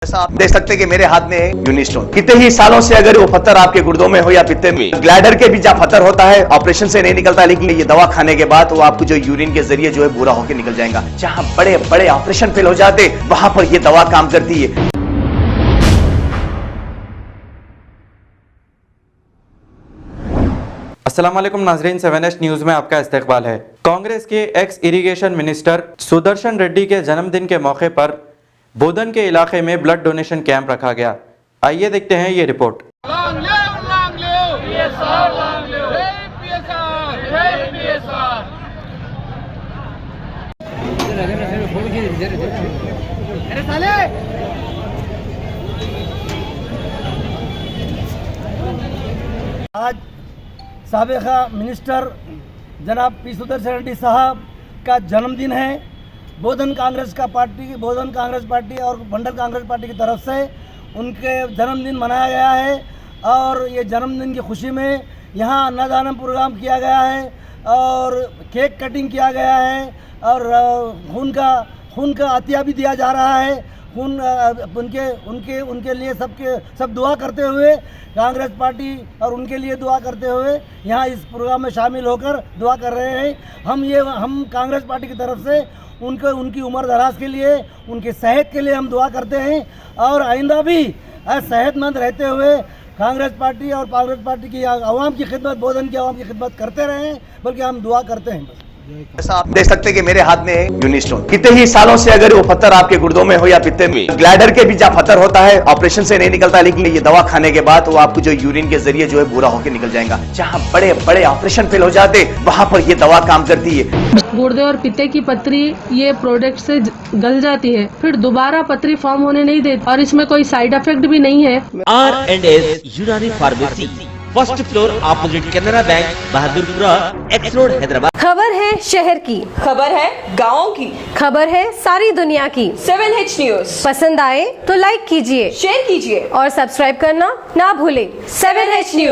जैसा आप देख सकते हैं कि मेरे हाथ में है यूनिस्टोन। कितने ही सालों से अगर वो पत्थर आपके गुर्दों में हो या पित्ते में, ग्लैडर के भी जहाँ पत्थर होता है ऑपरेशन से नहीं निकलता, लेकिन ये दवा खाने के बाद वो आपको जो यूरिन के जरिए जो है पूरा होकर निकल जाएगा। जहाँ बड़े बड़े ऑपरेशन फेल हो जाते वहां पर ये दवा काम करती है। अस्सलाम वालेकुम नाज़रीन, 7H न्यूज़ में आपका इस्तकबाल है। कांग्रेस के x irrigation minister Sudarshan Reddy के जन्मदिन के मौके पर बोधन के इलाके में ब्लड डोनेशन कैंप रखा गया। आइए देखते हैं ये रिपोर्ट। आज साबिका मिनिस्टर जनाब पी सुदर्शन रेड्डी साहब का जन्मदिन है। बोधन कांग्रेस पार्टी और मंडल कांग्रेस पार्टी की तरफ से उनके जन्मदिन मनाया गया है और ये जन्मदिन की खुशी में यहाँ अन्नदान प्रोग्राम किया गया है और केक कटिंग किया गया है और खून का अतिया भी दिया जा रहा है। उनके लिए सब दुआ करते हुए, कांग्रेस पार्टी और उनके लिए दुआ करते हुए यहाँ इस प्रोग्राम में शामिल होकर दुआ कर रहे हैं। हम कांग्रेस पार्टी की तरफ से उनकी उम्र दराज के लिए, उनकी सेहत के लिए हम दुआ करते हैं और आइंदा भी सेहतमंद रहते हुए कांग्रेस पार्टी और कांग्रेस पार्टी की आवाम की खिदमत, बोधन की आवाम की खिदमत करते रहें, बल्कि हम दुआ करते हैं। जैसा आप देख सकते हैं कि मेरे हाथ में है यूनिस्टोन। कितने ही सालों से अगर वो पत्थर आपके गुर्दों में हो या पित्ते में, ग्लैडर के भी जहाँ पत्थर होता है ऑपरेशन से नहीं निकलता, लेकिन ये दवा खाने के बाद वो आपको जो यूरिन के जरिए जो है पूरा होकर निकल जाएगा। जहाँ बड़े बड़े ऑपरेशन फेल हो जाते वहां पर ये दवा काम करती है। गुर्दे और पित्ते की पथरी ये प्रोडक्ट से गल जाती है, फिर दोबारा पथरी फॉर्म होने नहीं देती और इसमें कोई साइड इफेक्ट भी नहीं है। R&S यूनानी pharmacy, first floor opposite Canara bank, Bahadurpura, x road, Hyderabad. खबर है शहर की, खबर है गाँव की, खबर है सारी दुनिया की। 7H न्यूज पसंद आए तो लाइक कीजिए, शेयर कीजिए और सब्सक्राइब करना ना भूलें। 7H news.